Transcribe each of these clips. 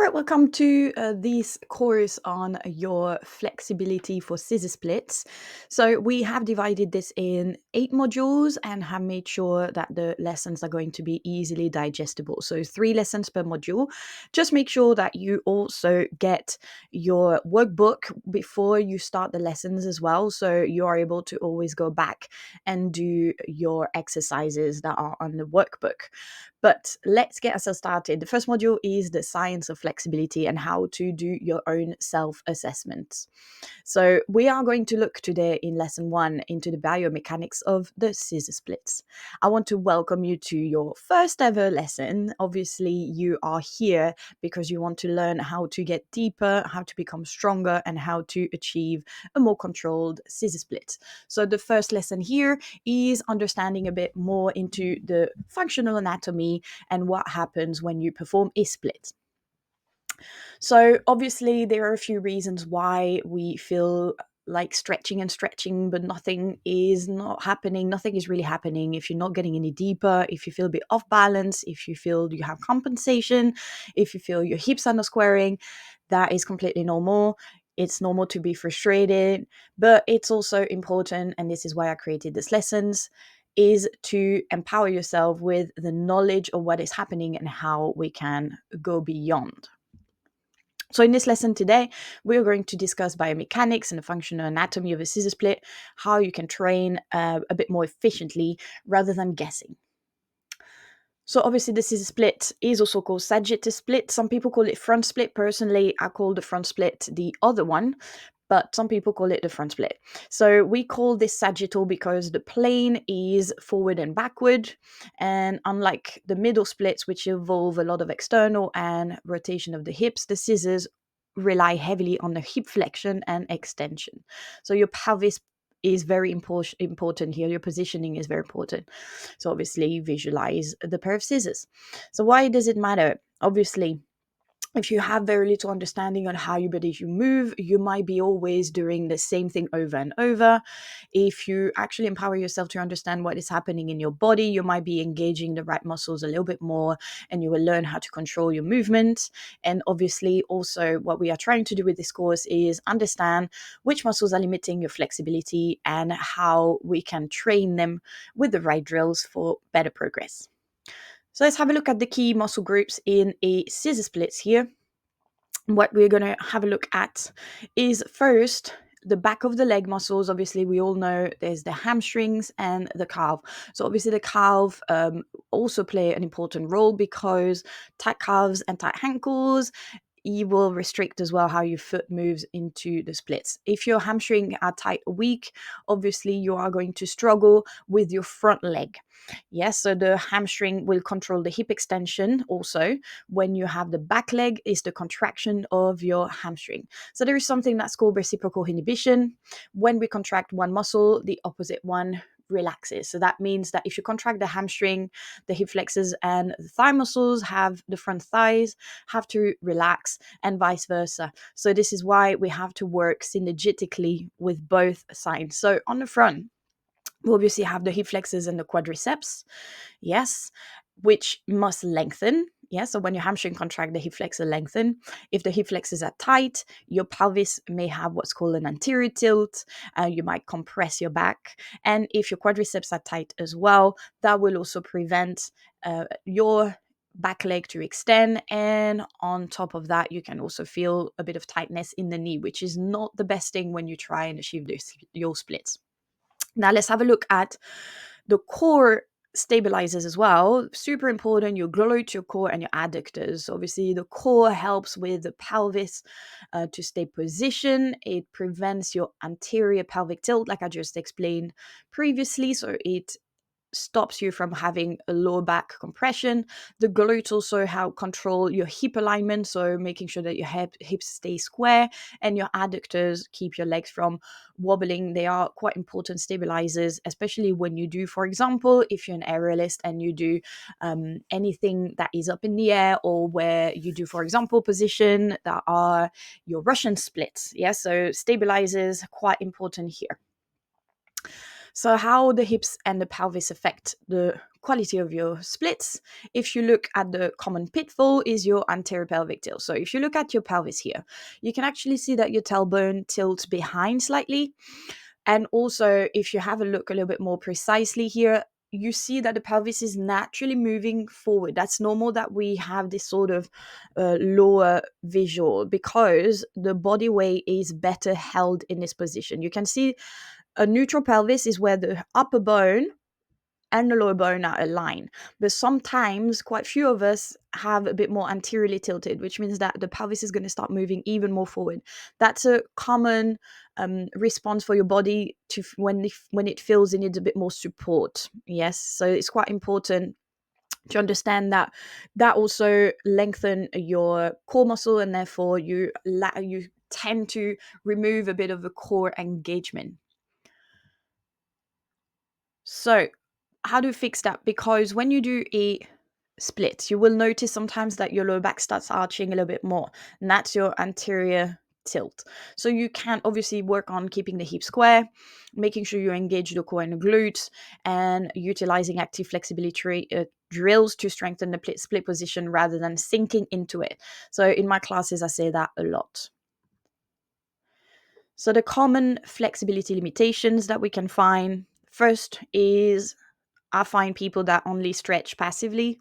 right, welcome to this course on your flexibility for scissor splits. So we have divided this in 8 modules and have made sure that the lessons are going to be easily digestible. So 3 lessons per module. Just make sure that you also get your workbook before you start the lessons as well, so you are able to always go back and do your exercises that are on the workbook. But let's get ourselves started. The first module is the science of flexibility and how to do your own self-assessment. So we are going to look today in lesson 1 into the biomechanics of the scissor splits. I want to welcome you to your first ever lesson. Obviously, you are here because you want to learn how to get deeper, how to become stronger, and how to achieve a more controlled scissor split. So the first lesson here is understanding a bit more into the functional anatomy and what happens when you perform a split. So obviously there are a few reasons why we feel like stretching, but nothing is not happening. Nothing is really happening. If you're not getting any deeper, if you feel a bit off balance, if you feel you have compensation, if you feel your hips are not squaring, that is completely normal. It's normal to be frustrated, but it's also important, and this is why I created these lessons, is to empower yourself with the knowledge of what is happening and how we can go beyond. So in this lesson today, we are going to discuss biomechanics and the functional anatomy of a scissor split, how you can train a bit more efficiently rather than guessing. So obviously the scissor split is also called sagittal split. Some people call it front split. Personally, I call the front split the other one, but some people call it the front split. So we call this sagittal because the plane is forward and backward. And unlike the middle splits, which involve a lot of external and rotation of the hips, the scissors rely heavily on the hip flexion and extension. So your pelvis is very important here. Your positioning is very important. So obviously visualize the pair of scissors. So why does it matter? Obviously, if you have very little understanding on how your body move, you might be always doing the same thing over and over. If you actually empower yourself to understand what is happening in your body, you might be engaging the right muscles a little bit more, and you will learn how to control your movement. And obviously, also what we are trying to do with this course is understand which muscles are limiting your flexibility and how we can train them with the right drills for better progress. So let's have a look at the key muscle groups in a scissor splits here. What we're going to have a look at is first the back of the leg muscles. Obviously, we all know there's the hamstrings and the calf. So obviously the calf also play an important role because tight calves and tight ankles, you will restrict as well how your foot moves into the splits. If your hamstring are tight or weak, obviously you are going to struggle with your front leg. Yes, so the hamstring will control the hip extension also. When you have the back leg, is the contraction of your hamstring. So there is something that's called reciprocal inhibition. When we contract one muscle, the opposite one relaxes. So that means that if you contract the hamstring, the hip flexors and the thigh muscles have the front thighs have to relax, and vice versa. So this is why we have to work synergetically with both sides. So on the front, we obviously have the hip flexors and the quadriceps, yes, which must lengthen. Yeah, so when your hamstring contract, the hip flexor lengthen. If the hip flexors are tight, your pelvis may have what's called an anterior tilt. You might compress your back. And if your quadriceps are tight as well, that will also prevent your back leg to extend. And on top of that, you can also feel a bit of tightness in the knee, which is not the best thing when you try and achieve your splits. Now let's have a look at the core stabilizers as well. Super important, your glute, your core, and your adductors. Obviously, the core helps with the pelvis to stay positioned. It prevents your anterior pelvic tilt, like I just explained previously. So it stops you from having a lower back compression. The glutes also help control your hip alignment, so making sure that your hips stay square, and your adductors keep your legs from wobbling. They are quite important stabilizers, especially when you do, for example, if you're an aerialist and you do anything that is up in the air, or where you do, for example, position that are your Russian splits. Yeah, so stabilizers quite important here. So, how the hips and the pelvis affect the quality of your splits? If you look at the common pitfall, is your anterior pelvic tilt. So, if you look at your pelvis here, you can actually see that your tailbone tilts behind slightly. And also, if you have a look a little bit more precisely here, you see that the pelvis is naturally moving forward. That's normal that we have this sort of lower visual because the body weight is better held in this position. You can see a neutral pelvis is where the upper bone and the lower bone are aligned. But sometimes, quite few of us have a bit more anteriorly tilted, which means that the pelvis is going to start moving even more forward. That's a common response for your body to when it feels it needs a bit more support. Yes, so it's quite important to understand that that also lengthen your core muscle, and therefore you tend to remove a bit of the core engagement. So, how do you fix that? Because when you do a split, you will notice sometimes that your lower back starts arching a little bit more, and that's your anterior tilt. So, you can obviously work on keeping the hip square, making sure you engage the core and the glutes, and utilizing active flexibility drills to strengthen the split position rather than sinking into it. So, in my classes, I say that a lot. So, the common flexibility limitations that we can find first is I find people that only stretch passively,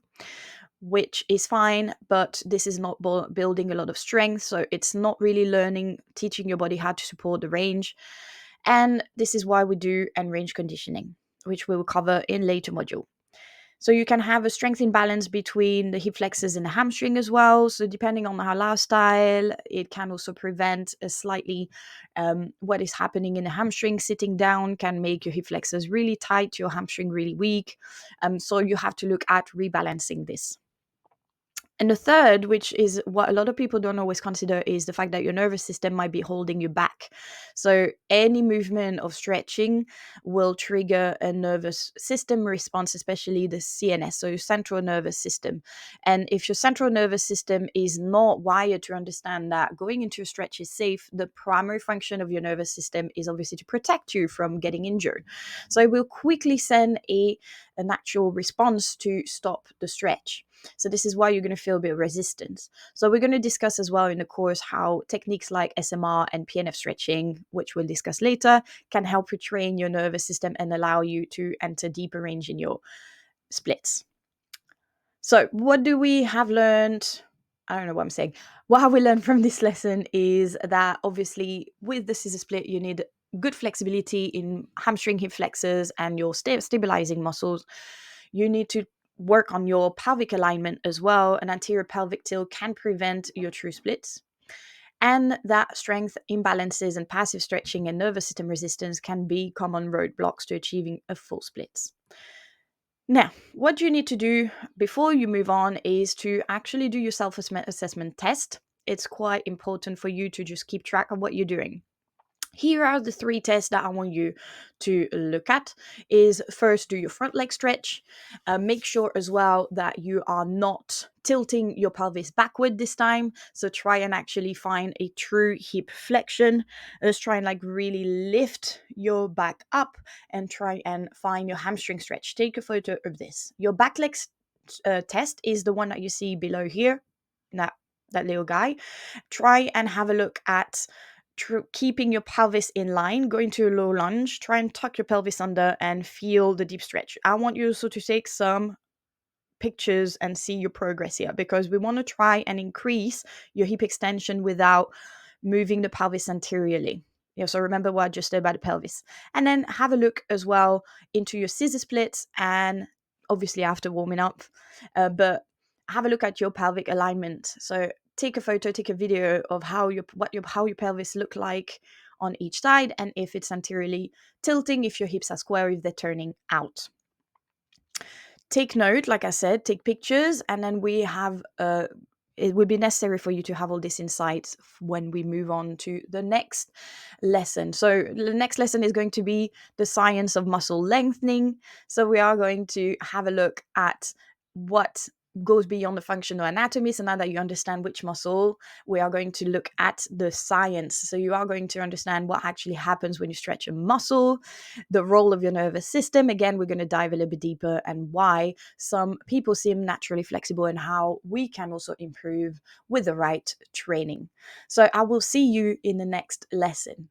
which is fine, but this is not building a lot of strength. So it's not really teaching your body how to support the range. And this is why we do end range conditioning, which we will cover in later module. So you can have a strength imbalance between the hip flexors and the hamstring as well. So depending on our lifestyle, it can also prevent a slightly what is happening in the hamstring. Sitting down can make your hip flexors really tight, your hamstring really weak. So you have to look at rebalancing this. And the third, which is what a lot of people don't always consider, is the fact that your nervous system might be holding you back. So any movement of stretching will trigger a nervous system response, especially the CNS, so your central nervous system. And if your central nervous system is not wired to understand that going into a stretch is safe, the primary function of your nervous system is obviously to protect you from getting injured. So it will quickly send a natural response to stop the stretch. So this is why you're going to feel a bit of resistance. So we're going to discuss as well in the course how techniques like SMR and PNF stretching, which we'll discuss later, can help retrain your nervous system and allow you to enter deeper range in your splits. So what do we have learned? I don't know what I'm saying. What have we learned from this lesson is that obviously with the scissor split, you need good flexibility in hamstring, hip flexors, and your stabilizing muscles. You need to work on your pelvic alignment as well. An anterior pelvic tilt can prevent your true splits. And that strength imbalances and passive stretching and nervous system resistance can be common roadblocks to achieving a full split. Now, what you need to do before you move on is to actually do your self-assessment test. It's quite important for you to just keep track of what you're doing. Here are the 3 tests that I want you to look at. Is first, do your front leg stretch. Make sure as well that you are not tilting your pelvis backward this time. So try and actually find a true hip flexion. Let's try and really lift your back up and try and find your hamstring stretch. Take a photo of this. Your back leg test is the one that you see below here. That little guy. Try and have a look at keeping your pelvis in line, go into a low lunge, try and tuck your pelvis under and feel the deep stretch. I want you also to take some pictures and see your progress here, because we want to try and increase your hip extension without moving the pelvis anteriorly. Yeah, so remember what I just said about the pelvis. And then have a look as well into your scissor splits, and obviously after warming up, but have a look at your pelvic alignment. So take a photo, take a video of how your pelvis look like on each side, and if it's anteriorly tilting, if your hips are square, if they're turning out. Take note, like I said, take pictures, and then we have it would be necessary for you to have all this insights when we move on to the next lesson. So the next lesson is going to be the science of muscle lengthening. So we are going to have a look at what goes beyond the functional anatomy. So now that you understand which muscle, we are going to look at the science. So you are going to understand what actually happens when you stretch a muscle, the role of your nervous system. Again, we're going to dive a little bit deeper and why some people seem naturally flexible and how we can also improve with the right training. So I will see you in the next lesson.